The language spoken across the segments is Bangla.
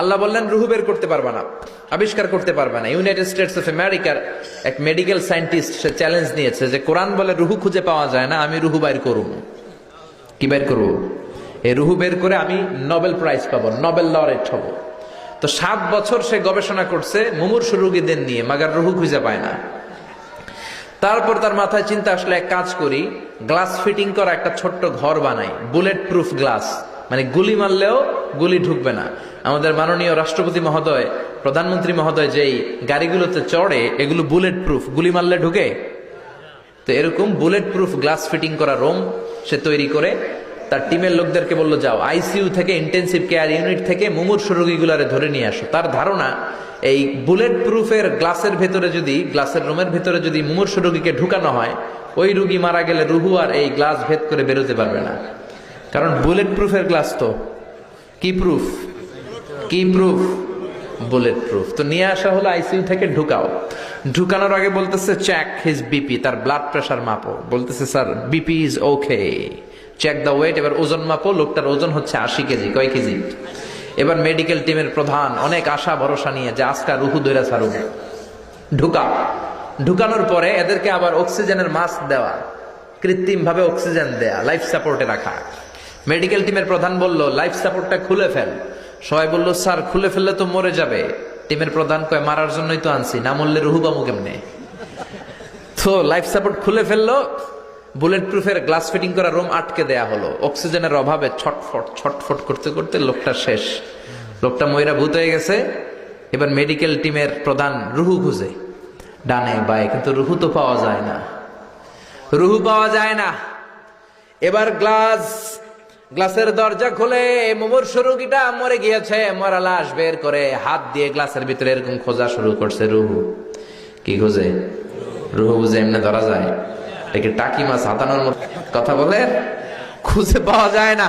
আল্লাহ বললেন রুহু বের করতে পারবা না, আবিষ্কার করতে পারবা না। ইউনাইটেড স্টেটস অফ আমেরিকার এক মেডিকেল সায়েন্টিস্ট সে চ্যালেঞ্জ নিয়েছে যে কোরআন বলে রুহু খুঁজে পাওয়া যায় না, আমি রুহু বাইর করব। কি বের করব? এই রুহু বের করে আমি নোবেল প্রাইজ পাবো, নোবেল লরেট হব। তো 7 বছর সে গবেষণা করছে মুমূর্ষু রোগীদের নিয়ে, মাগার রুহু খুঁজে পায় না। তারপর তার মাথায় চিন্তা আসলে এক কাজ করি, গ্লাস ফিটিং করা একটা ছোট্ট ঘর বানাই, বুলেট প্রুফ গ্লাস, মানে গুলি মারলেও গুলি ঢুকবে না। আমাদের মাননীয় রাষ্ট্রপতি মহোদয়, প্রধানমন্ত্রী মহোদয় যেই গাড়িগুলোতে চড়ে, এগুলো বুলেট প্রুফ, গুলি মারলে ঢুকে। তো এরকম বুলেট প্রুফ গ্লাস ফিটিং করা রুম সে তৈরি করে তার টিমের লোকদেরকে বললো, যাও আইসিইউ থেকে, ইন্টেনসিভ কেয়ার ইউনিট থেকে মুমূর্ষু রোগীগুলারে ধরে নিয়ে আসো। তার ধারণা এই বুলেট প্রুফের গ্লাসের ভেতরে যদি, গ্লাসের রুমের ভেতরে যদি মুমূর্ষু রোগীকে ঢুকানো হয়, ওই রোগী মারা গেলে রুহু আর এই গ্লাস ভেদ করে বেরোতে পারবে না। কারণ বুলেট প্রুফের গ্লাস তো কি প্রুফ, কি প্রুফ, বুলেট প্রুফ। তো নিয়ে আসা হলো আইসিইউ থেকে, ঢুকাও। ঢুকানোর আগে বলতেছে চেক হিজ বিপি, তার ব্লাড প্রেশার মাপো। বলতেছে sir BP is okay, check the weight. এবার ওজন মাপো, লোকটার ওজন হচ্ছে 80 কেজি। কয় কেজি? এবার মেডিকেল টিমের প্রধান অনেক আশা ভরসা নিয়ে যে আজকা রুহু দইরা ছাড়ু, ঢুকা। ঢুকানোর পরে এদেরকে আবার অক্সিজেনের মাস্ক দেওয়া, কৃত্রিম ভাবে অক্সিজেন দেয়া, লাইফ সাপোর্টে রাখা। মেডিকেল টিমের প্রধান বলল লাইফ সাপোর্টটা খুলে ফেল। সবাই বলল স্যার খুলে ফেললে তো মরে যাবে। টিমের প্রধান কয় মারার জন্যই তো আনছি, না মরলে রুহু পাবো কেমনে? তো লাইফ সাপোর্ট খুলে ফেললো, বুলেট প্রুফের গ্লাস ফিটিং করা রুম আটকে দেয়া হলো। অক্সিজেনের অভাবে ছটফট ছটফট করতে করতে লোকটা শেষ, লোকটা ময়রা ভূত হয়ে গেছে। এবার মেডিকেল টিমের প্রধান রুহু খুঁজে ডানে বায়ে, কিন্তু রুহু তো পাওয়া যায় না, রুহু পাওয়া যায় না। এবার গ্লাসের দরজা খুলে মুমূর্ষু রোগীটা মরে গিয়েছে, মরা লাশ বের করে হাত দিয়ে গ্লাসের ভিতরে এরকম খোঁজা শুরু করছে। রুহু কি খোঁজে? রুহু বুঝে এমনি ধরা যায়? একে টাকি মাছ হাতানোর মতো কথা বলে, খুঁজে পাওয়া যায় না।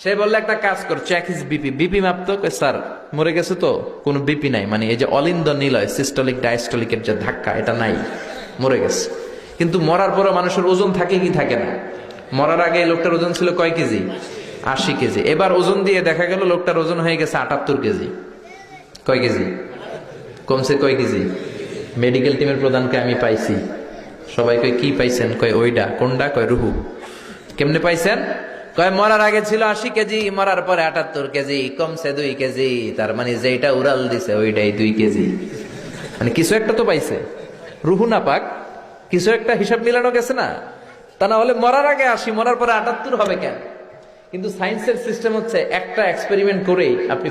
সে বললে একটা কাজ কর, চেক হিজ বিপি। বিপি মাপতো, স্যার মরে গেছে তো, কোনো বিপি নাই, মানে এই যে অলিন্দ নিলয় সিস্টোলিক ডায়াস্টোলিকের যে ধাক্কা, এটা নাই, মরে গেছে। কিন্তু মরার পরও মানুষের ওজন থাকে কি থাকে না? মরার আগে লোকটার ওজন ছিল কয় কেজি? 80 কেজি। এবার ওজন দিয়ে দেখা গেল লোকটার ওজন হয়ে গেছে 78 কেজি। কয় কেজি কমছে? কয় কেজি? মেডিকেল টিমের প্রধানকে আমি পাইছি। সবাই কয় কি পাইছেন? কয় ওইটা। কোনটা? কয় রুহু। কেমনে পাইছেন? কয় মরার আগে ছিল 80 কেজি, মরার পরে 78 কেজি, কমছে 2 কেজি। তার মানে যেটা উড়াল দিছে ওইটাই 2 কেজি। মানে কিছু একটা তো পাইছে, রুহু না পাক, কিছু একটা হিসাব মিলানো গেছে না? তা না হলে মরার আগে 80, মরার পরে 78 হবে কেন? কিন্তু সায়েন্সের সিস্টেম হচ্ছে একটা এক্সপেরিমেন্ট করেই আপনি